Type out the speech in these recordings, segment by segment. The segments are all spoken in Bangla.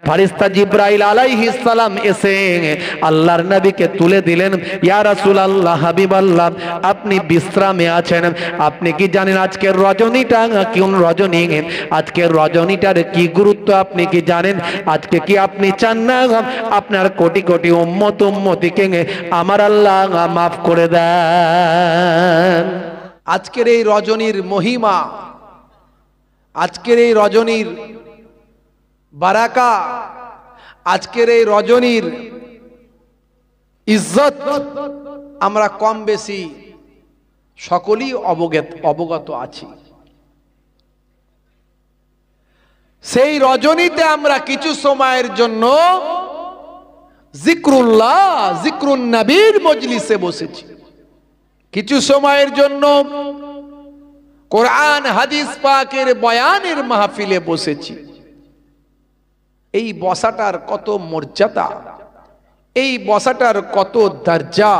ফারিস্তা জিব্রাইল আলাইহিস সালাম এসে আল্লাহর নবীকে তুলে দিলেন। ইয়া রাসূলুল্লাহ, হাবিবাল্লাহ, আপনি বিশ্রামে আছেন। আপনি কি জানেন আজকের রজনীটা কোন রজনী? আজকের রজনীটার কি গুরুত্ব আপনি কি জানেন? আজকে কি আপনি চান না আপনার কোটি কোটি উম্মতিকে আমার আল্লাহ মাফ করে দেন? আজকের এই রজনীর মহিমা, আজকের এই রজনীর বারাকা, আজকের এই রজনীর ইজ্জত আমরা কম বেশি সকলেই অবগত আছি। সেই রজনীতে আমরা কিছু সময়ের জন্য জিক্রুল্লাহ, জিক্রুন নবীর মজলিসে বসেছি, কিছু সময়ের জন্য কোরআন হাদিস পাকের বয়ানের মাহফিলে বসেছি। এই বসাটার কত মর্যাদা, এই বসাটার কত দরজা,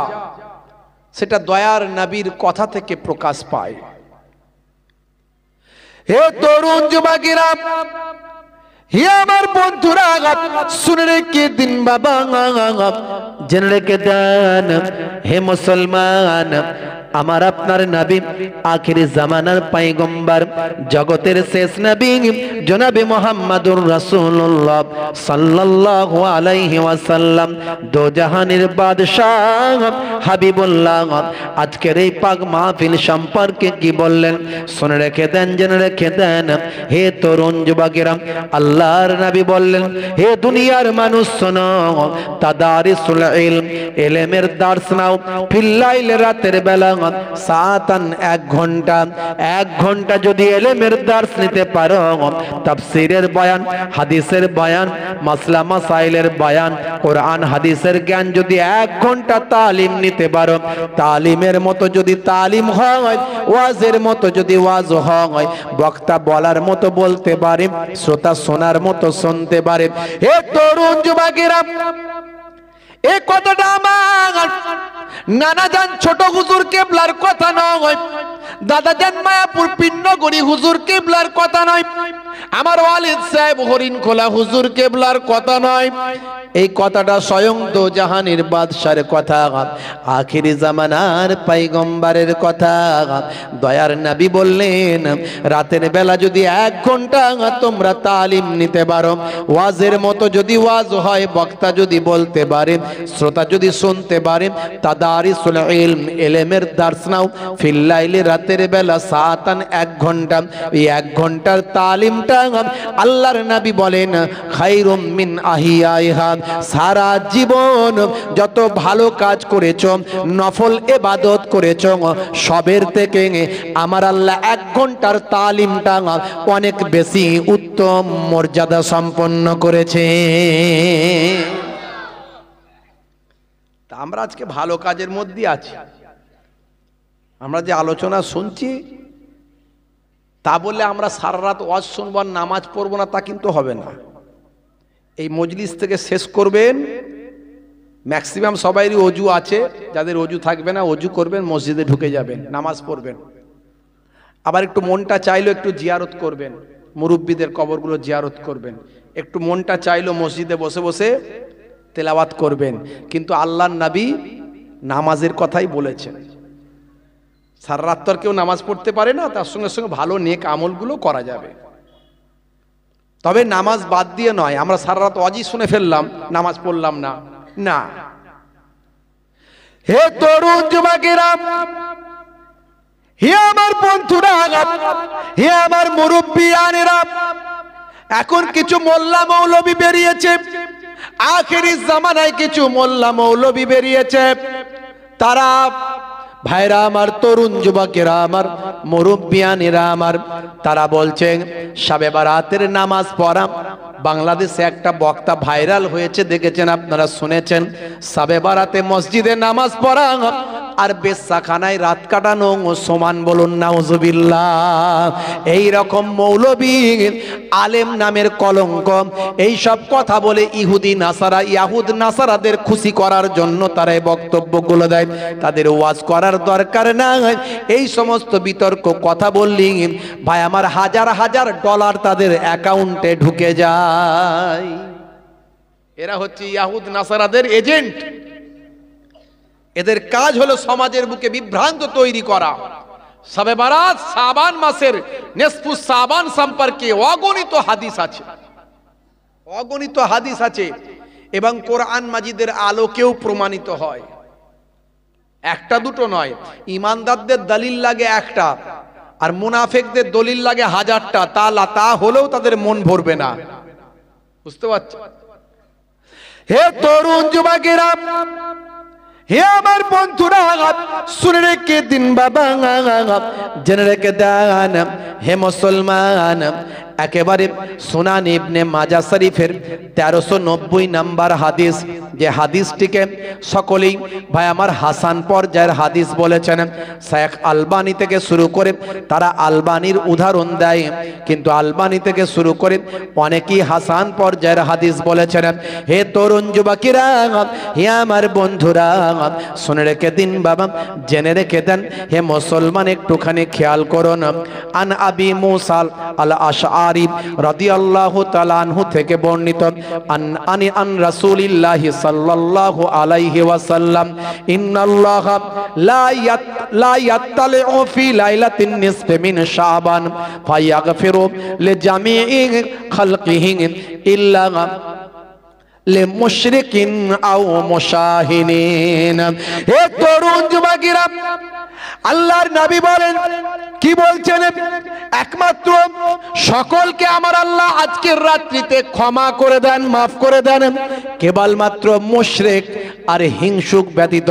সেটা দয়ার নবীর কথা থেকে প্রকাশ পায়। হে তরুণ যুবকেরা, হে আমার বন্ধুরা, শুনে রেখে দিন বাবা, জেনে রেখে দেন হে মুসলমান, আমার আপনার নবী আখিরি জামানার পয়গম্বর, জগতের শেষ নবী জনাবে মুহাম্মদুর রাসূলুল্লাহ সাল্লাল্লাহু আলাইহি ওয়াসাল্লাম, দো জাহানের বাদশাহ হাবিবুল্লাহ আজকের এই পাক মাহফিল সম্পর্কে কি বললেন শুনে রেখে দেন, জেনে রেখে দেন। হে তরুণ যুবকেরা, আল্লাহর নবী বললেন, হে দুনিয়ার মানুষ শোনো, তাদারিসুল ইলম, ইলমের দার্স নাও, ফিল লাইল, রাতের বেলা, সাতান, 1 ঘন্টা, 1 ঘন্টা যদি ইলমের দার্স নিতে পারো, তাফসীরের বয়ান, হাদিসের বয়ান, মাসলা মাসাইলের বয়ান, কোরআন হাদিসের জ্ঞান যদি 1 ঘন্টা তালিম নিতে পারো, তালিমের মতো যদি তালিম হয়, ওয়াজের মতো যদি ওয়াজ হয়, বক্তা বলার মতো বলতে পারে, শ্রোতা শোনার মতো শুনতে পারে। হে তরুণ যুবকেরা, এই কথাটা আমার নানা জান ছোট হুজুর কেবলার কথা নয়, দাদা জান মায়াপুর পিন্নগরী হুজুর কেবলার কথা নয়, আমার ওয়ালিদ সাহেব হরিণখোলা হুজুর কেবলার কথা নয়। এই কথাটা স্বয়ং দো জাহানের বাদশার কথা, আখিরি জামানার পয়গম্বরের কথা। দয়ার নবী বললেন, রাতের বেলা যদি 1 ঘন্টা তোমরা তালিম নিতে পারো, ওয়াজের মতো যদি ওয়াজ হয়, বক্তা যদি বলতে পারে, শ্রোতা যদি শুনতে পারে, তাদারিসুল ইলম, ইলমের দার্স নাও, ফিল লাইলি, রাতের বেলা, সাতান, 1 ঘন্টা, এই 1 ঘন্টার তালিমটা আল্লাহর নবী বলেন খায়রুম মিন আহিয়াইহা, সারা জীবন যত ভালো কাজ করেছো, নফল ইবাদত করেছো, সবের থেকে আমার আল্লাহ 1 ঘন্টার তালিমটা অনেক বেশি উত্তম মর্যাদা সম্পন্ন করেছে। তা আমরা আজকে ভালো কাজের মধ্যে আছি, আমরা যে আলোচনা শুনছি তা বলে আমরা সারা রাত ওয়াজ শুনবো আর নামাজ পড়বো না, তা কিন্তু হবে না। এই মজলিস থেকে শেষ করবেন, ম্যাক্সিমাম সবাইরই অজু আছে, যাদের অজু থাকবে না অজু করবেন, মসজিদে ঢুকে যাবেন, নামাজ পড়বেন। আবার একটু মনটা চাইলো একটু জিয়ারত করবেন, মুরব্বীদের কবরগুলো জিয়ারত করবেন, একটু মনটা চাইলো মসজিদে বসে বসে তেলাওয়াত করবেন। কিন্তু আল্লাহর নবী নামাজের কথাই বলেছেন। সারা রাত তো কেউ নামাজ পড়তে পারে না, তার সঙ্গে সঙ্গে ভালো নেক আমলগুলো করা যাবে। তবে নামাজ বাদ দিয়ে নয়, আমরা সারা রাত ওয়াজি শুনে ফেললাম, নামাজ পড়লাম না, না। হে তরুণ যুবকেরা, হে আমার বন্ধুরা, হে আমার মুরব্বিয়ানেরা, এখন কিছু মোল্লা মৌলবী বেরিয়েছে, আখেরি জামানায় কিছু মোল্লা মৌলবী বেরিয়েছে। তারা ভাইরা আমার, তরুণ যুবকেরা আমার, মুরব্বিয়ানেরা আমার, তারা বলছেন শবে বারাতের নামাজ পড়া। বাংলাদেশে একটা বক্তা ভাইরাল হয়েছে, দেখেছেন আপনারা, শুনেছেন, শবে বারাতে মসজিদে নামাজ পড়া আর বেশ্যাখানায় রাত কাটানো সমান, বলুন নাউজুবিল্লাহ। এই রকম মৌলবী আলেম নামের কলঙ্ক, এই সব কথা বলে ইহুদি নাসারা, ইয়াহুদ নাসারাদের খুশি করার জন্য তারা এই বক্তব্যগুলো দেয়। তাদের ওয়াজ করার দরকার নাই। এই সমস্ত বিতর্ক কথা বললি ভাই আমার হাজার হাজার ডলার তাদের অ্যাকাউন্টে ঢুকে যায়। এরা হচ্ছে ইয়াহুদ নাসারাদের এজেন্ট। এদের কাজ হলো সমাজের বুকে বিভ্রান্ত তৈরি করা। শবে বারাত শাবান মাসের নিসফুস শাবান সম্পর্কে অগণিত হাদিস আছে, অগণিত হাদিস আছে এবং কোরআন মাজিদের আলোকেও প্রমাণিত হয়। একটা দুটো নয়, ইমানদারদের দলিল লাগে একটা আর মুনাফিকদের দলিল লাগে হাজারটা। তা হলেও তাদের মন ভরবে না। বুঝতে পারছো? হে তরুণ যুবকেরা, হে আমার বন্ধুরা, শুনে রেখে দিন বাবা, জেনে রেখে দেন হে মুসলমান, একেবারে সুনান ইবনে মাজাহ শরীফের 1390 নাম্বার হাদিস, যে হাদিসটিকে সকলেই ভাই আমার হাসান পর্যায়ের হাদিস বলেছেন। শেখ আলবানি থেকে শুরু করে তারা আলবানির উদাহরণ দেয়, কিন্তু আলবানি থেকে শুরু করে অনেকেই হাসান পর্যায়ের হাদিস বলেছেন। হে তরুণ যুবকেরা, হে আমার বন্ধুরা, শুনে রেখে দিন বাবা, জেনে রেখে দেন হে মুসলমান, একটুখানি খেয়াল করুন। আন আবি মুসা আল আশআরি রাদিয়াল্লাহু তাআলা আনহু থেকে বর্ণিত, আন রাসূলিল্লাহি সাল্লাল্লাহু আলাইহি ওয়াসাল্লাম, ইন্নাল্লাহা লা ইয়াত্তালিউ ফি লাইলাতিন নিসফি মিন শাবান ফায়াগফিরু লিজামিই খালকিহি ইল্লা মুশরিকিন আও মুশাহিনিন। হে তরুণ যুবকেরা, আল্লাহর নবী বলেন, কি বলছেন? একমাত্র সকলকে আমার আল্লাহ আজকের রাত্রিতে ক্ষমা করে দেন, মাফ করে দেন, কেবলমাত্র মুশরিক আর হিংসুক ব্যতীত।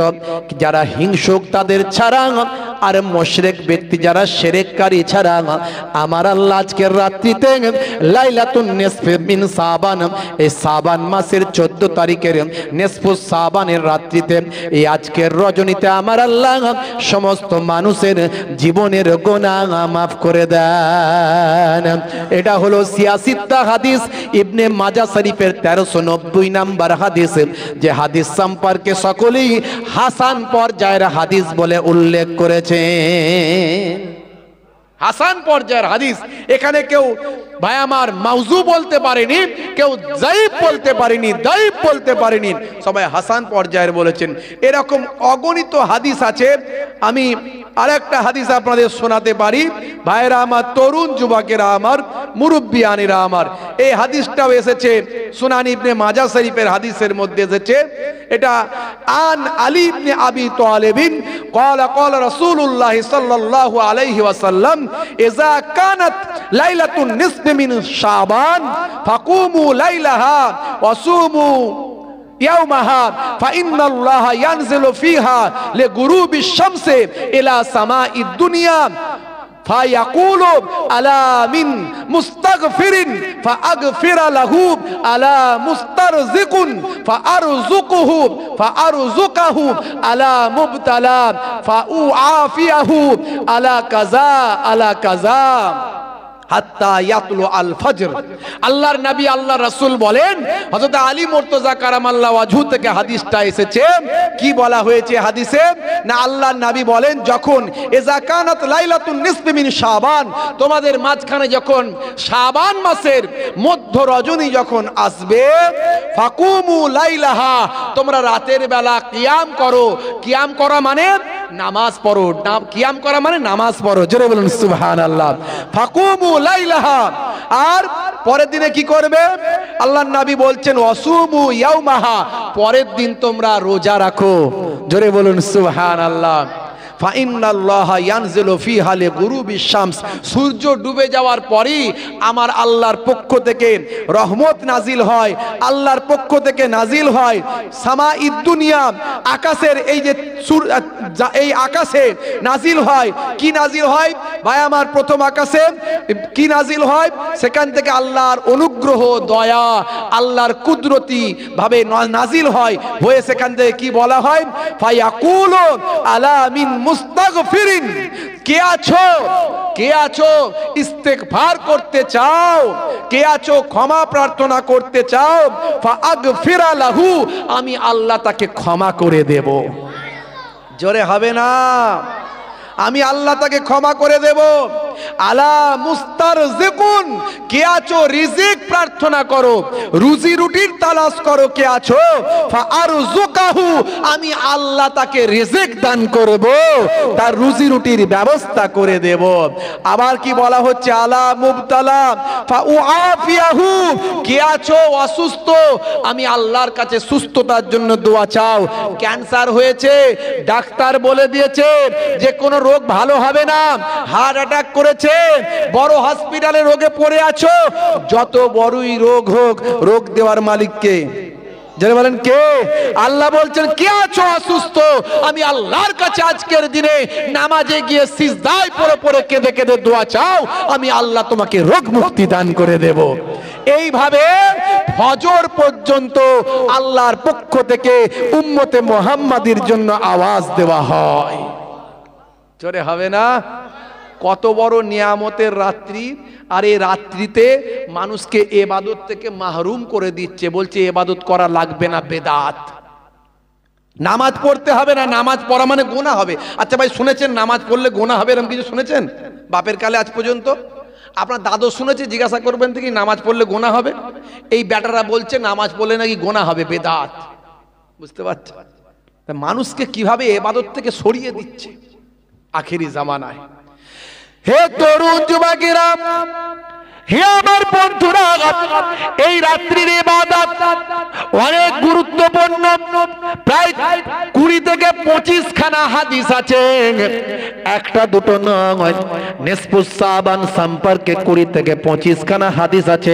যারা হিংসুক তাদের ছাড়া আর মুশরিক ব্যক্তি যারা শিরককারী ছাড়া আমার আল্লাহ আজকের রাত্রিতে লাইলাতুন নিসফি মিন শাবান, এই শাবান মাসের 14 তারিখের নিসফুস শাবানের রাত্রিতে, এই আজকের রজনীতে আমার আল্লাহ সমস্ত মানুষের জীবনের গুনাহ মাফ করে দেন। এটা হলো সিয়াসিত্তা হাদিস, ইবনে মাজাহ শরীফের 1390 নাম্বার হাদিস, যে হাদিস সম্পর্কে সকলেই হাসান পর্যায়ের হাদিস বলে উল্লেখ করেছে। হাসান পর্যায়ের হাদিস। এখানে কেউ ভাই আমার মাউজু বলতে পারেনি, কেউ যায়েফ বলতে পারেনি, দাইফ বলতে পারেনি, সবাই হাসান পর্যায়ের বলেছেন। এরকম অগণিত হাদিস আছে। আমি আরেকটা হাদিস আপনাদের শোনাতে পারি। ভাইরা আমার, তরুণ যুবকেরা আমার, মুরব্বিয়ানেরা আমার, এই হাদিসটাও এসেছে সুনান ইবনে মাজাহ শরীফের হাদিসের মধ্যে এসেছে। এটা আন আলী ইবনে আবি তালিবিন ক্বালা ক্বালা রাসূলুল্লাহ সাল্লাল্লাহু আলাইহি ওয়াসাল্লাম, ইযা কানাত লাইলাতুন নিসফি মিন শাবান ফাকুমু লাইলাহা ওয়া সুমু ইয়াওমাহা ফাইন্নাল্লাহা ইয়ানজিলু ফিহা লিগুরুবিশ শামসি ইলা সামাঈদ দুনিয়া ফায়াকুলু আলা মিন মুস্তাগফিরিন ফাআগফিরা লাহু আলা মুস্তারজিকুন ফাআরযুকুহু ফাআরযুকাহু আলা মুবতালা ফাউআফিয়াহু আলা কাযা আলা কাযা হাত্তা ইয়াতলু আল ফজর। আল্লাহর নবী আল্লাহ রাসূল বলেন, হযরত আলী মুর্তজা কারামাল্লাহু ওয়াজহু থেকে হাদিসটা এসেছে। কি বলা হয়েছে হাদিসে? না, আল্লাহর নবী বলেন, যখন ইযা কানাত লাইলাতুন নিসফি মিন শাবান, তোমাদের মাঝখানে যখন শাবান মাসের মধ্য রজনী যখন আসবে, ফাকুমু লাইলাহা, তোমরা রাতের বেলা কিয়াম করো। কিয়াম করা মানে নামাজ পড়ো। কিয়াম করা মানে নামাজ পড়ো। জোরে বলুন সুবহানাল্লাহ। ফাকুমু লাইলাহা, আর পরের দিনে কি করবে? আল্লাহর নবী বলছেন, ওয়াসুমু ইয়াওমাহা, পরের দিন তোমরা রোজা রাখো। জোরে বলুন সুবহানাল্লাহ। ফাইন্নাল্লাহা ইয়ানজিলু ফিহা লিগুরুবিশ শামস, সূর্য ডুবে যাওয়ার পরই আমার আল্লাহর পক্ষ থেকে রহমত নাজিল হয়, আল্লাহর পক্ষ থেকে নাজিল হয় সামাঈদ দুনিয়া, আকাশের এই যে এই আকাশে নাজিল হয়। কি নাজিল হয় ভাই আমার? প্রথম আকাশে কি নাজিল হয়? সেখান থেকে আল্লাহর অনুগ্রহ, দয়া, আল্লাহর কুদরতি ভাবে নাজিল হয়, হয়ে সেখান থেকে কি বলা হয়? ফায়াকুলু আলা মিন মুস্তাগফিরিন, কে আছো, কে আছো ইস্তেগফার করতে চাও, কে আছো ক্ষমা প্রার্থনা করতে চাও, ফাআগফিরা লাহু, আমি আল্লাহ তাকে ক্ষমা করে দেব। জোরে হবে না? আমি আল্লাহ তাকে ক্ষমা করে দেব। আলা মুস্তারজিকুন, কে আছো রিজিক প্রার্থনা করো, রুজি রুটির তালাশ করো, কে আছো ফাআরযুকাহু, আমি আল্লাহ তাকে রিজিক দান করব, তার রুজি রুটির ব্যবস্থা করে দেব। আবার কি বলা হচ্ছে, আলা মুবতালা ফাউআফিয়াহু, কে আছো অসুস্থ, আমি আল্লাহর কাছে সুস্থতার জন্য দোয়া চাও। ক্যান্সার হয়েছে, ডাক্তার বলে দিয়েছে যে কোনো রোগ ভালো হবে না, হার্ট অ্যাটাক করেছে, বড় হসপিটালে রোগে পড়ে আছো, যত বড়ই রোগ হোক, রোগ দেওয়ার মালিক কে? যারা বলেন কে? আল্লাহ বলছেন কে আছো অসুস্থ, আমি আল্লাহর কাছে আজকের দিনে নামাজে গিয়ে সিজদায় পড়ে পড়ে কেঁদে কেঁদে দোয়া চাও, আমি আল্লাহ তোমাকে রোগ মুক্তি দান করে দেব। এইভাবে ফজর পর্যন্ত আল্লাহর পক্ষ থেকে উম্মতে মুহাম্মাদির জন্য আওয়াজ দেওয়া হয়। জোরে হবে না? কত বড় নিয়ামতের রাত্রি, আর এই রাত্রিতে মানুষকে ইবাদত থেকে মাহরুম করে দিচ্ছে, বলছে ইবাদত করা লাগবে না, বেদাত। নামাজ পড়তে হবে না, নামাজ পড়া মানে গোনা হবে। আচ্ছা ভাই, শুনেছেন নামাজ পড়লে গোনা হবে এরকম কিছু শুনেছেন বাপের কালে আজ পর্যন্ত? আপনার দাদু শুনেছে? জিজ্ঞাসা করবেন থেকে নামাজ পড়লে গোনা হবে। এই ব্যাটারা বলছে নামাজ পড়লে নাকি গোনা হবে, বেদাত। বুঝতে পারছেন মানুষকে কিভাবে ইবাদত থেকে সরিয়ে দিচ্ছে আখেরি জামানায়। হে তরুণ যুবকেরা, হে আমার বন্ধুরা, এই রাত্রির ইবাদত অনেক গুরুত্বপূর্ণ। প্রায় 20 থেকে 25 খানা হাদিস আছে, একটা দুটো নয়। নিসফুস সাবান সম্পর্কে 20 থেকে 25 খানা হাদিস আছে।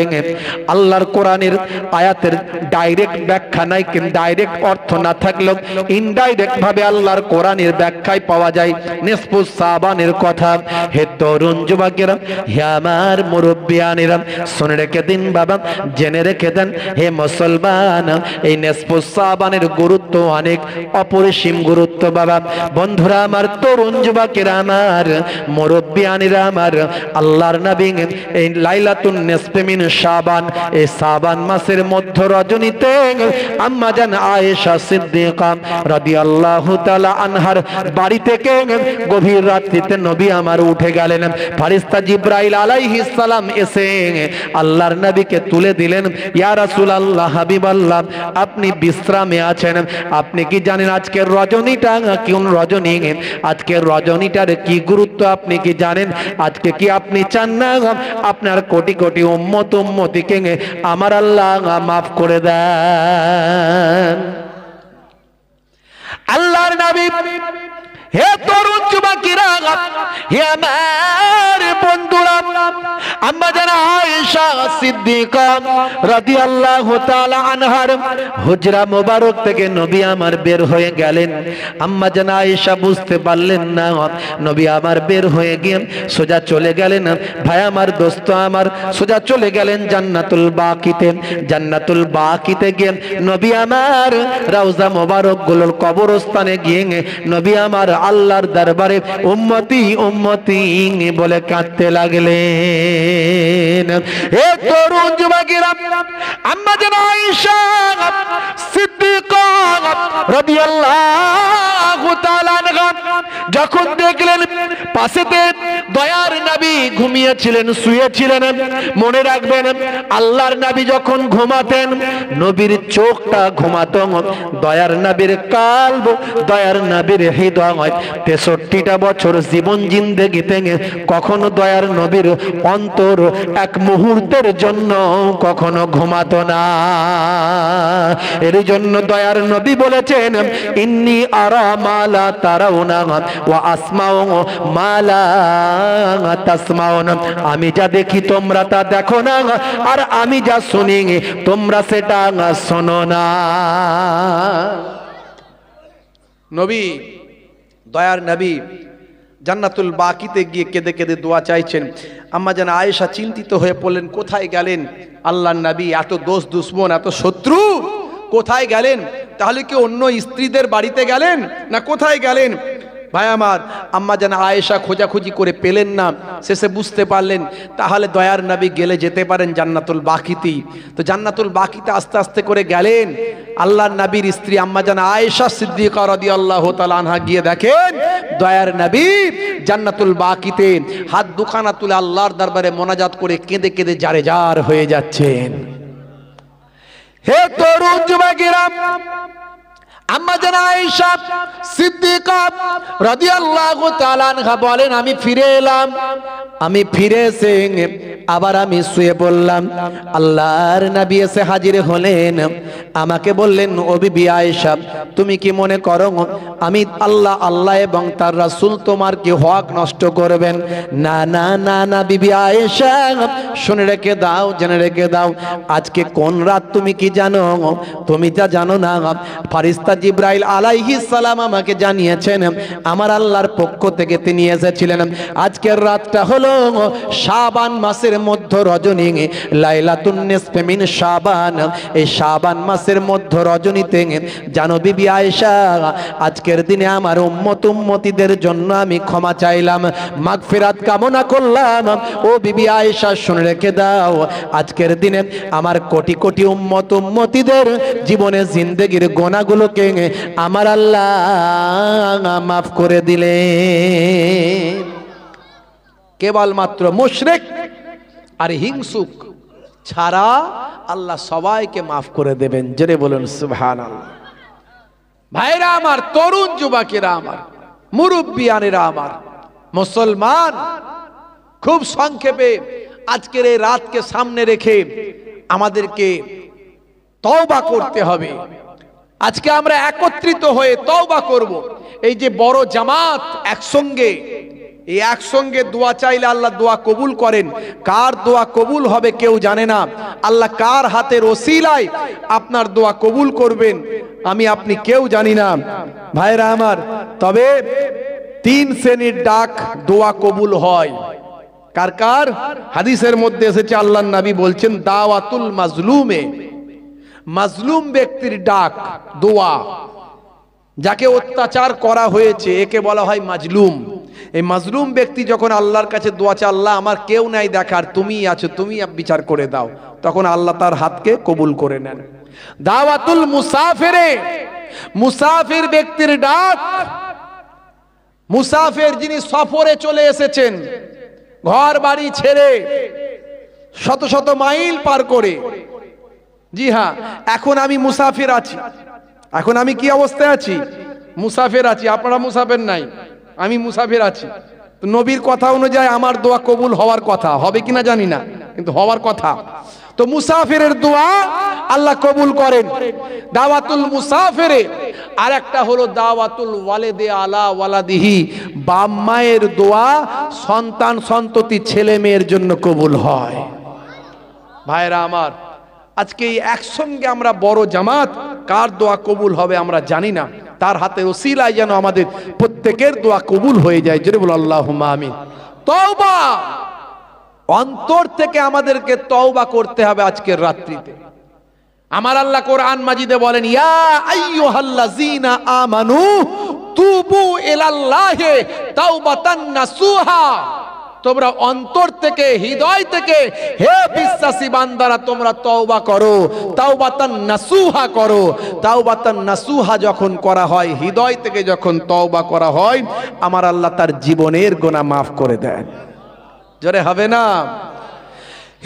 আল্লাহর কোরআনের আয়াতের ডাইরেক্ট ব্যাখ্যা নাই, কিন্তু ডাইরেক্ট অর্থ না থাকলেও ইনডাইরেক্ট ভাবে আল্লাহর কোরআনের ব্যাখ্যায় পাওয়া যায় নিসফুস সাবানের কথা। হে তরুণ যুবকেরা, হে আমার মুরব্বী, শুনে রেখে দিন বাবা, জেনে রেখে দেন হে মুসলমান, এই নিসফুস সাবানের গুরুত্ব অনেক, অপরিসীম গুরুত্ব বাবা। বন্ধুরা আমার, তরুণ যুবকেরা আমার, মুরব্বিয়ানিরা আমার, আল্লাহর নবী এই লাইলাতুন নিসফি মিন শাবান, এই শাবান মাসের মধ্য রজনীতে আম্মা জান আয়েশা সিদ্দিকা রাদিয়াল্লাহু তাআলা আনহার বাড়ি থেকে গভীর রাত্রিতে নবী আমার উঠে গেলেন। ফেরেশতা জিবরাইল আলাইহিস সালাম এসে আল্লাহর নবীকে তুলে দিলেন, ইয়া রাসূলুল্লাহ, হাবিবাল্লাহ, আপনি বিশ্রামে আছেন। আপনি কি জানেন আজকের রজনীটা কোন রজনী? আজকের রজনীটার কি গুরুত্ব আপনি কি জানেন? আজকে কি আপনি চান না আপনার কোটি কোটি উম্মত উম্মতিকে আমার আল্লাহ মাফ করে দেন? আল্লাহর নবী, হে তরুণ যুবকেরা, হে আমার বন্ধুরা, আম্মা জান আয়েশা সিদ্দিকা রাদিয়াল্লাহু তাআলা আনহার হুজরা মোবারক থেকে নবী আমার বের হয়ে গেলেন। আম্মা জান আয়েশা বুঝতে পারলেন না, নবী আমার বের হয়ে গিয়ে সোজা চলে গেলেন, ভাই আমার, দোস্ত আমার, সোজা চলে গেলেন জান্নাতুল বাকিতে। জান্নাতুল বাকিতে গিয়ে নবী আমার রওজা মোবারক গুলোর কবরস্থানে গিয়ে নবী আমার আল্লাহর দরবারে উম্মতি উম্মতি বলে কাঁদতে লাগলেন। হে তরুণ যুবকেরা, আম্মা জান আয়েশা সিদ্দিকা রাদিয়াল্লাহু তাআলা আনহা যখন দেখলেন পাশেতে দয়ার নবী ঘুমিয়েছিলেন, শুয়েছিলেন, মনে রাখবেন আল্লাহর নবী যখন ঘুমাতেন, নবীর চোখটা ঘুমাতো, দয়ার নবীর কালব, দয়ার নবীর হৃদয় 63টা বছর জীবন জিন্দেগিতে কখনো দয়ার নবীর অন্তর এক মুহূর্তের জন্য কখনো ঘুমাতো না। এর জন্য দয়ার নবী বলেছেন, ইন্নী আরা মালা তারাউনা ওয়া আসমাউ মালা তাসমাউন, আমি যা দেখি তোমরা তা দেখো না, আর আমি যা শুনি তোমরা সেটা শোনো না। নবী, দয়ার নবী জান্নাতুল বাকিতে গিয়ে কেঁদে কেঁদে দোয়া চাইছেন। আম্মা জান আয়েশা চিন্তিত হয়ে পড়লেন, কোথায় গেলেন আল্লাহর নবী? এত দোষ দুশ্মন, এত শত্রু, কোথায় গেলেন? তাহলে কি অন্য স্ত্রীদের বাড়িতে গেলেন না কোথায় গেলেন? ভাই আমার, আম্মা জান আয়েশা খোঁজাখুঁজি করে পেলেন না, শেষে বুঝতে পারলেন তাহলে দয়ার নবী গেলে যেতে পারেন জান্নাতুল বাকিতে। তো জান্নাতুল বাকিতে আস্তে আস্তে করে গেলেন। আল্লাহর নবীর স্ত্রী আম্মা জান আয়েশা সিদ্দিকা রাদিয়াল্লাহু তাআলা আনহা গিয়ে দেখেন দয়ার নবী জান্নাতুল বাকিতে হাত দুখানা তুলে আল্লাহর দরবারে মোনাজাত করে কেঁদে কেঁদে জারে জার হয়ে যাচ্ছেন। হে তরুণ যুবকেরা, আম্মা জান আয়েশা সিদ্দিকা রাদিয়াল্লাহু তাআলা আনহা বলেন, আমি ফিরে এলাম। আমি ফিরে এসে আবার আমি শুয়ে পড়লাম। আল্লাহর নবী এসে হাজির হলেন, আমাকে বললেন, ও বিবি আয়েশা, তুমি কি মনে করো আমি আল্লাহ এবং তার রাসূল তোমার কি হক নষ্ট করবেন? না না না না বিবি আয়েশা, শুনে রেখে দাও, জেনে রেখে দাও, আজকে কোন রাত তুমি কি জানো? তুমি যা জানো না, ফারিস্তা জিবরাইল আলাইহিস সালাম আমাকে জানিয়েছেন আমার আল্লাহর পক্ষ থেকে তিনি এসেছিলেন। আজকের রাতটা হলো শাবান মাসের মধ্য রজনী, লাইলাতুন নিসফে মিন শাবান। এই শাবান মাসের মধ্য রজনীতে জানো বিবি আয়েশা, আজকের দিনে আমার উম্মতিদের জন্য আমি ক্ষমা চাইলাম, মাগফিরাত কামনা করলাম। ও বিবি আয়েশা, শুনে রেখে দাও, আজকের দিনে আমার কোটি কোটি উম্মতিদের জীবনে জিন্দেগির গোনাগুলোকে আমার আল্লাহ মাফ করে দিলেন। কেবলমাত্র মুশরিক আর হিংসুক ছাড়া আল্লাহ সবাইকে মাফ করে দেবেন। জোরে বলুন সুবহানাল্লাহ। ভাইরা আমার, তরুণ যুবকেরা আমার, মুরব্বিয়ানেরা আমার, মুসলমান, খুব সংক্ষেপে আজকের এই রাতকে সামনে রেখে আমাদেরকে তওবা করতে হবে। আজকে আমরা একত্রিত হয়ে তওবা করব। এই যে বড় জামাত একসঙ্গে, এই একসঙ্গে দোয়া চাইলে আল্লাহ দোয়া কবুল করেন। কার দোয়া কবুল হবে কেউ জানে না। আল্লাহ কার হাতের ওসিলায় আপনার দোয়া কবুল করবেন আমি আপনি কেউ জানি না। ভাইরা আমার, তবে 3 শ্রেণীর ডাক দোয়া কবুল হয়। কার কার? হাদিসের মধ্যে এসেছে, আল্লাহর নবী বলছেন, দাওয়াতুল মাজলুমে, মাজলুম ব্যক্তির ডাক, দোয়া, যাকে অত্যাচার করা হয়েছে একে বলা হয় মাজলুম। এই মাজলুম ব্যক্তি যখন আল্লাহর কাছে দোয়া চায়, আল্লাহ আমার কেউ নাই দেখার, তুমিই আছো, তুমি বিচার করে দাও, তখন আল্লাহ তার হাতকে কবুল করে নেন। দাওয়াতুল মুসাফিরে, মুসাফির ব্যক্তির ডাক, মুসাফির যিনি সফরে চলে এসেছেন, ঘর বাড়ি ছেড়ে শত শত মাইল পার করে, জি হ্যাঁ, এখন আমি মুসাফির আছি, এখন আমি কি অবস্থায় আছি? মুসাফির আছি। আপনারা মুসাফির নাই, আমি মুসাফির আছি। তো নবীর কথা অনুযায়ী আমার দোয়া কবুল হওয়ার কথা, হবে কিনা জানি না, কিন্তু হওয়ার কথা। তো মুসাফিরের দোয়া আল্লাহ কবুল করেন। দাওয়াতুল মুসাফিরে আর একটা হলো দাওয়াতুল ওয়ালিদে আলা ওয়ালাদিহি, বাপ মায়ের দোয়া সন্তান সন্ততি ছেলে মেয়ের জন্য কবুল হয়। ভাইরা আমার, আজকে এই একসঙ্গে আমরা বড় জামাত, কার দোয়া কবুল হবে আমরা জানি না, তার হাতের ওসিলায় যেন আমাদের প্রত্যেকের দোয়া কবুল হয়ে যায়। জোরে বলো আল্লাহুম্মা আমিন। তওবা, অন্তর থেকে আমাদেরকে তওবা করতে হবে আজকের রাত্রিতে। আমার আল্লাহ কোরআন মাজিদে বলেন, ইয়া আইয়ুহাল্লাযীনা আমানু তুবু ইলাল্লাহি তাওবাতান নাসুহা, তোমরা অন্তর থেকে, হৃদয় থেকে, হে বিশ্বাসী বান্দারা, তোমরা তওবা করো, তাওবাতান নাসুহা করো। তাওবাতান নাসুহা যখন করা হয়, হৃদয় থেকে যখন তওবা করা হয়, আমার আল্লাহ তার জীবনের গুনাহ মাফ করে দেন। জোরে হবে না?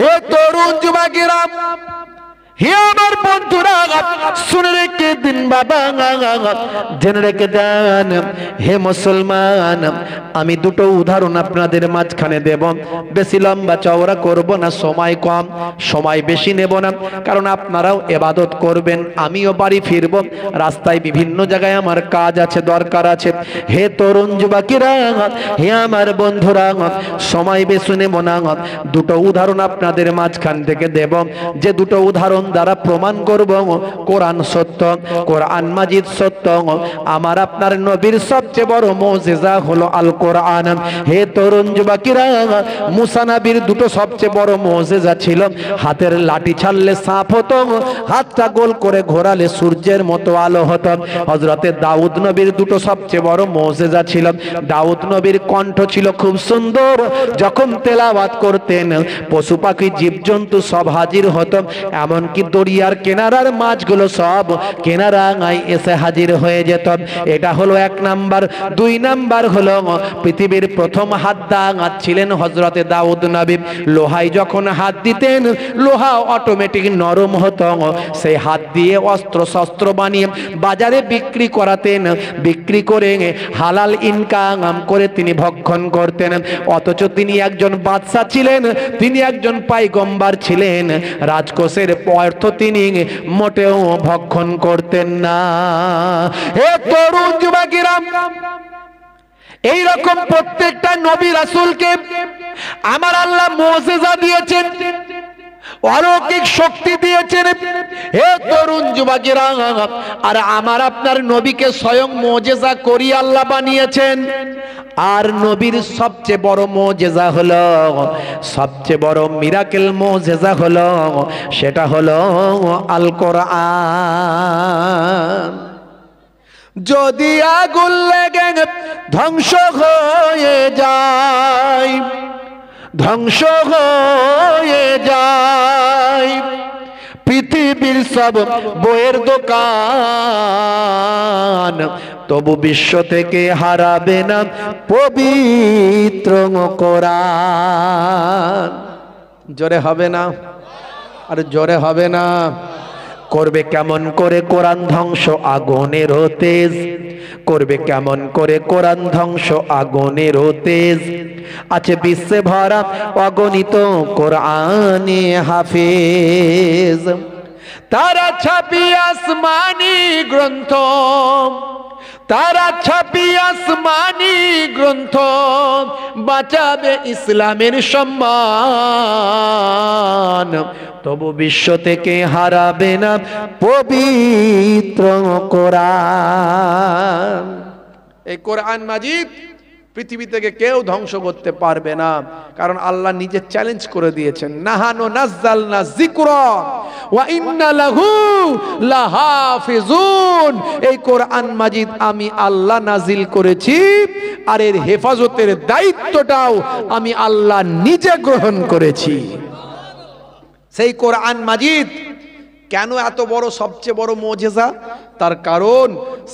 হে তরুণ যুবকেরা, হে আমার বন্ধুরা, শুনে রেখে দিন বাবা, জেনে রেখে দেন, হে মুসলমান, আমি দুটো উদাহরণ আপনাদের মাঝখানে দেব। বেশি লম্বা চওড়া করব না, সময় কম, সময় বেশি নেব না, কারণ আপনারাও ইবাদত করবেন, আমিও বাড়ি ফিরব, রাস্তায় বিভিন্ন জায়গায় আমার কাজ আছে, দরকার আছে। হে তরুণ যুবকেরা, হে আমার বন্ধুরা, সময় বেশি নেব না, দুটো উদাহরণ আপনাদের মাঝখান থেকে দেব, যে দুটো উদাহরণ দ্বারা প্রমাণ করব কোরআন সত্য। কোরআন কোরআন মাজিদ সত্য, আমার আপনার নবীর সবচেয়ে বড় মুজিজা হলো আল কোরআন। হে তরুণ যুবকেরা, মুসা নবীর দুটো সবচেয়ে বড় মুজিজা ছিল, হাতের লাঠি ছাড়লে সাপ হতো, হাতটা গোল করে ঘোরালে সূর্যের মতো আলো হতো। হযরতে দাউদ নবীর দুটো সবচেয়ে বড় মুজিজা ছিল, দাউদ নবীর কণ্ঠ ছিল খুব সুন্দর, যখন তেলাওয়াত করতেন পশু পাখি জীবজন্তু সব হাজির হতো, এমনকি দরিয়ার কিনারার মাছগুলো সব কিনারায় এসে হাজির হয়ে যেত। এটা হলো এক নাম্বার। দুই নাম্বার হলো পৃথিবীর প্রথম হাদ্দাদ ছিলেন হযরতে দাউদ নবী। লোহায় যখন হাত দিতেন লোহা অটোমেটিক নরম হতো, সেই হাত দিয়ে অস্ত্র শস্ত্র বানিয়ে বাজারে বিক্রি করাতেন, বিক্রি করে হালাল ইনকাম করে তিনি ভক্ষণ করতেন। অথচ তিনি একজন বাদশা ছিলেন, তিনি একজন পয়গম্বর ছিলেন, রাজকোষের অর্থ তিনি মোটেও ভক্ষণ করতেন না। হে তরুণ যুবকেরা, এই রকম প্রত্যেকটা নবী রাসূলকে আমার আল্লাহ মুজিজা দিয়েছেন, অলৌকিক শক্তি দিয়েছেন। হে তরুণ যুবকেরা, আর আমার আপনার নবীকে স্বয়ং মুজিজা করি আল্লাহ বানিয়েছেন। আর নবীর সবচেয়ে বড় মুজিজা হলো, সবচেয়ে বড় মিরাকেল মুজিজা হলো, সেটা হলো আল কোরআন। যদি আগুন লেগে ধ্বংস হয়ে যায়, ধ্বংস হয়ে যায় পৃথিবীর সব বইয়ের দোকান, তবু বিশ্ব থেকে হারাবে না পবিত্র কোরআন। জোরে হবে না? আর জোরে হবে না? করবে কেমন করে কোরআন ধ্বংস আগুনের তেজ, করবে কেমন করে কোরআন ধ্বংস আগুনের তেজ। আছে বিশ্বে ভরা অগণিত কোরআনে হাফেজ, তারা ছাপি আসমানি গ্রন্থ, তারা ছাপি আসমানি গ্রন্থ, বাঁচাবে ইসলামের সম্মান, তবু বিশ্ব থেকে হারাবে না পবিত্র কোরআন। এই কোরআন মাজিদ পৃথিবী থেকে কেউ ধ্বংস করতে পারবে না, কারণ আল্লাহ নিজে চ্যালেঞ্জ করে দিয়েছেন, নাহানু নাযালনা যিকরা ওয়া ইন্না লাহু লাহাফিজুন। এই কোরআন মাজিদ আমি আল্লাহ নাজিল করেছি, আর এর হেফাজতের দায়িত্বটাও আমি আল্লাহ নিজে গ্রহণ করেছি। সেই কোরআন মাজিদ কেন এত বড়, সবচেয়ে বড় মুজিজা? তার কারণ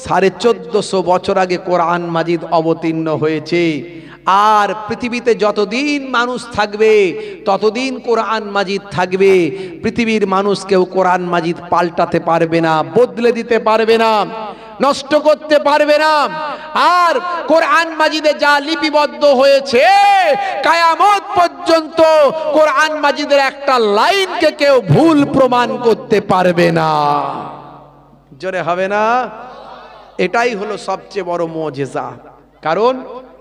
1450 বছর আগে কোরআন মাজিদ অবতীর্ণ হয়েছে। আর পৃথিবীতে যতদিন মানুষ থাকবে ততদিন কোরআন মাজিদ থাকবে। পৃথিবীর মানুষ কেউ কোরআন মাজিদ পাল্টাতে পারবে না, বদলে দিতে পারবে না, নষ্ট করতে পারবে না। আর কোরআন মাজিদে যা লিপিবদ্ধ হয়েছে কিয়ামত পর্যন্ত কোরআন মাজিদের একটা লাইনকে কেউ ভুল প্রমাণ করতে পারবে না। জোরে হবে না? এটাই হলো সবচেয়ে বড় মুজিজা। কারণ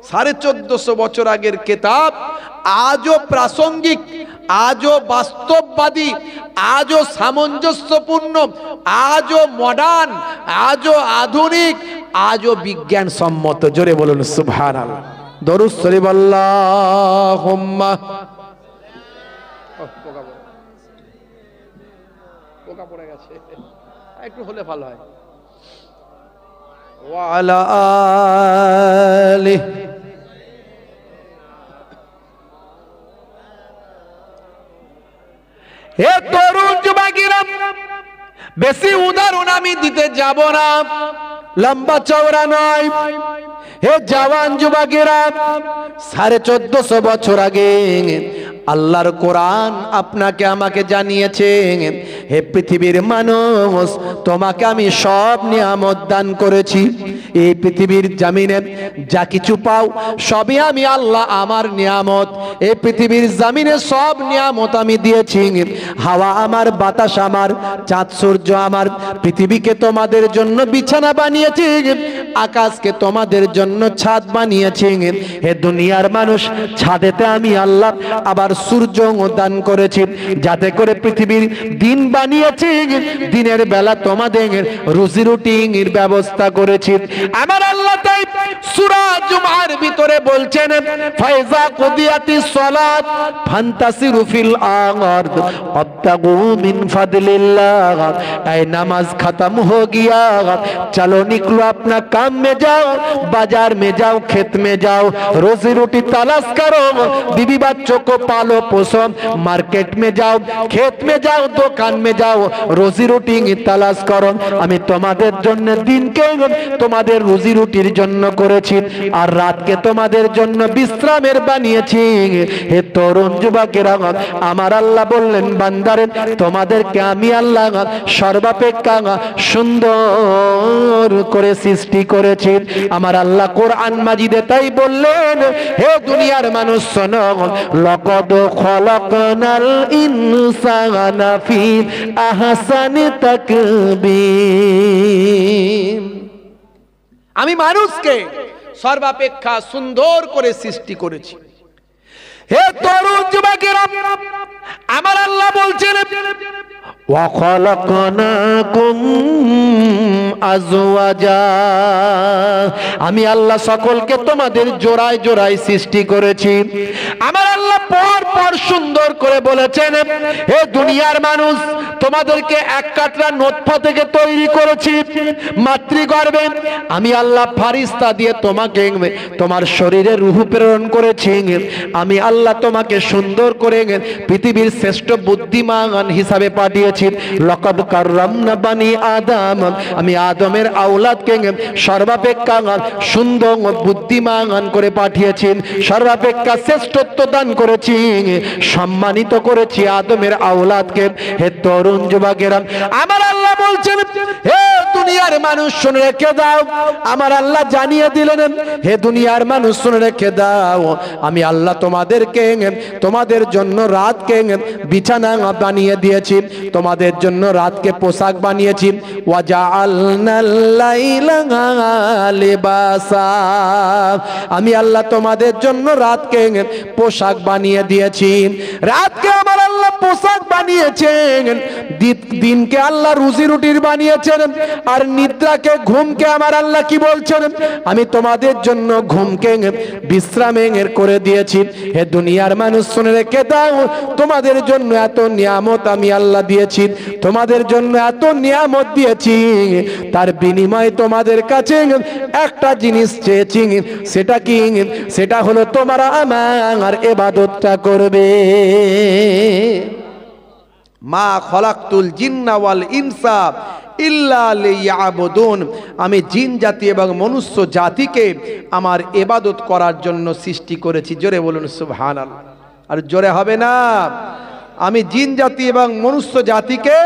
1450 বছর আগের কিতাব আজও প্রাসঙ্গিক, আজও বাস্তববাদী, আজও সামঞ্জস্যপূর্ণ, আজও মডার্ন, আজও আধুনিক, আজও বিজ্ঞান সম্মত। জোরে বলুন সুবহানাল্লাহ। দরুদ শরীফ আল্লাহুম্মা। পোকা পড়ে গেছে, একটু হলে ভালো হয়। ওয়া আলা আলিহি। হে তরুণ যুবকেরা, বেশি উদাহরণ আমি দিতে যাব না, লম্বা চওড়া নয়। হে জওয়ান যুবকেরা, 1450 বছর আগে আল্লাহর কোরআন আপনাকে আমাকে জানিয়েছে, হে পৃথিবীর মানুষ, তোমাকে আমি সব নিয়ামত দান করেছি। এই পৃথিবীর জমিনে যা কিছু পাও সবই আমি আল্লাহ আমার নিয়ামত। এই পৃথিবীর জমিনে সব নিয়ামত আমি দিয়েছি। হাওয়া আমার, বাতাস আমার, চাঁদ সূর্য আমার। পৃথিবীকে তোমাদের জন্য বিছানা বানিয়েছি, আকাশকে তোমাদের জন্য ছাদ বানিয়েছি। হে দুনিয়ার মানুষ, ছাদেতে আমি আল্লাহ আবার সূর্য দান করেছি, যাতে করে পৃথিবীর দিন বানিয়েছি, দিনের বেলা তোমাদের রুজি রুটির ব্যবস্থা করেছি আমার আল্লাহ। তাই সূরা জুমার ভিতরে বলছেন, ফাইজা কুদিয়াতিস সালাত ফান্তাসিরু ফিল আরদ ওয়াবতাগু মিন ফাদলিল্লাহ। এই নামাজ खत्म हो गया, चलो निकलो अपना काम में जाओ, बाजार में जाओ, खेत में जाओ, रोजी रोटी तलाश करो, बीवी बच्चों को पालो पोसो, मार्केट में जाओ, खेत में जाओ, दुकान में जाओ, रोजी रोटी तलाश करो। আমি তোমাদের জন্য দিনকে তোমাদের রুজি রুটির জন্য করেছি, আর রাতকে তোমাদের জন্য বিশ্রামের বানিয়েছি। হে তরুণ যুবকেরা, আমার আল্লাহ বললেন, বান্দারে তোমাদেরকে আমি আল্লাহ সর্বাপেক্ষা সুন্দর করে সৃষ্টি করেছি আমার আল্লাহ কোরআন মাজিদে। তাই বললেন, হে দুনিয়ার মানুষ শোনো, লাকাদ খলাকনাল ইনসানা ফি আহসানি তাকবীর। আমি মানুষকে সর্বাপেক্ষা সুন্দর করে সৃষ্টি করেছি। হে তরুণ যুবকেরা, আমার আল্লাহ বলছেন, وَخَلَقْنَاكُمْ أَزْوَاجًا। আমি আল্লাহ সকলকে তোমাদের জোড়ায় জোড়ায় সৃষ্টি করেছি। আমার আল্লাহ পর পর সুন্দর করে বলেছেন, হে দুনিয়ার মানুষ, তোমাদেরকে এক কাতরা নোতফা থেকে তৈরি করেছি মাতৃগর্ভে। আমি আল্লাহ ফারিস্তা দিয়ে তোমাকে তোমার শরীরে রূহ প্রেরণ করেছি। আমি আল্লাহ তোমাকে সুন্দর করে পৃথিবীর শ্রেষ্ঠ বুদ্ধিমান হিসাবে পাঠিয়েছি। লাকাদ কাররামনা বানি আদম। আমি আদমের আওলাদকে সর্বাপেক্ষা সুন্দর বুদ্ধিমান করে পাঠিয়েছি, সর্বাপেক্ষা শ্রেষ্ঠত্ব দান করেছি, সম্মানিত করেছি আদমের আওলাদকে। হে তরুণ যুবকেরা, আমার আল্লাহ বলছেন, হে দুনিয়ার মানুষ শুনে রেখে দাও। আমার আল্লাহ জানিয়ে দিলেন, হে দুনিয়ার মানুষ শুনে রেখে দাও, আমি আল্লাহ তোমাদের জন্য রাতকে বিছানা বানিয়ে দিয়েছি, তোমাদের জন্য রাতকে পোশাক বানিয়েছি। ওয়াজআলনাল লাইলা লিবাসা। আমি আল্লাহ তোমাদের জন্য রাতকে পোশাক বানিয়ে দিয়েছি। রাতকে আমার আল্লাহ পোশাক বানিয়েছেন, দিনকে আল্লাহ রুজি রুটির বানিয়েছেন, আর নিদ্রাকে ঘুমকে আমার আল্লাহ কি বলছেন, আমি তোমাদের জন্য ঘুমকে বিশ্রামের করে দিয়েছি। হে দুনিয়ার মানুষ শুনে রেখে দাও, তোমাদের জন্য এত নিয়ামত আমি আল্লাহ দিয়েছি, তোমাদের জন্য এত নিয়ামত দিয়েছি, তার বিনিময়ে তোমাদের কাছে একটা জিনিস চেয়েছি। সেটা কি? সেটা হলো তোমরা আমার ইবাদতটা করবে। মা খলাকতুল জিন্না ওয়াল ইনসা ইল্লা লিয়াবুদুন। আমি জিন জাতি এবং মনুষ্য জাতিকে আমার ইবাদত করার জন্য সৃষ্টি করেছি। জোরে বলুন সুবহানাল্লাহ। আর জোরে হবে না? আমি জিন জাতি এবং মনুষ্য জাতিকে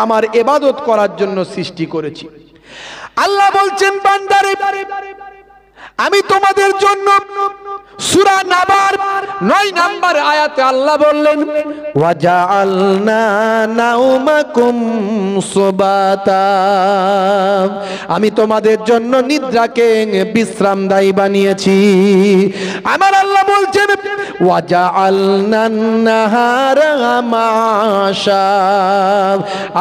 আমার ইবাদত করার জন্য সৃষ্টি করেছি। আল্লাহ বলছেন, বান্দারে আমি তোমাদের জন্য সূরা নাবার 9 নম্বর আয়াতে আল্লাহ বললেন, ওয়াজআলনা নাওমাকুম সুবাতা। আমি তোমাদের জন্য নিদ্রাকে বিশ্রামদায়ী বানিয়েছি। আমার আল্লাহ বলছেন, ওয়াজআলনান নাহারা মাশা।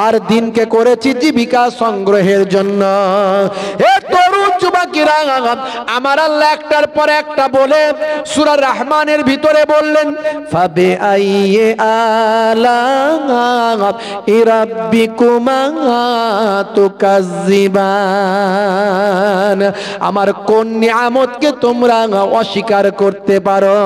আর দিনকে করেছি জীবিকা সংগ্রহের জন্য। হে তরুণ যুবকেরা, আমার আল্লাহ একটার পর একটা বলে সূরা রহমানের ভিতরে বললেন, ফাবি আইয়ি আলা'i রাব্বিকুমা তুকাজ্জিবান। আমার কোন নিয়ামতকে তোমরা অস্বীকার করতে পারো?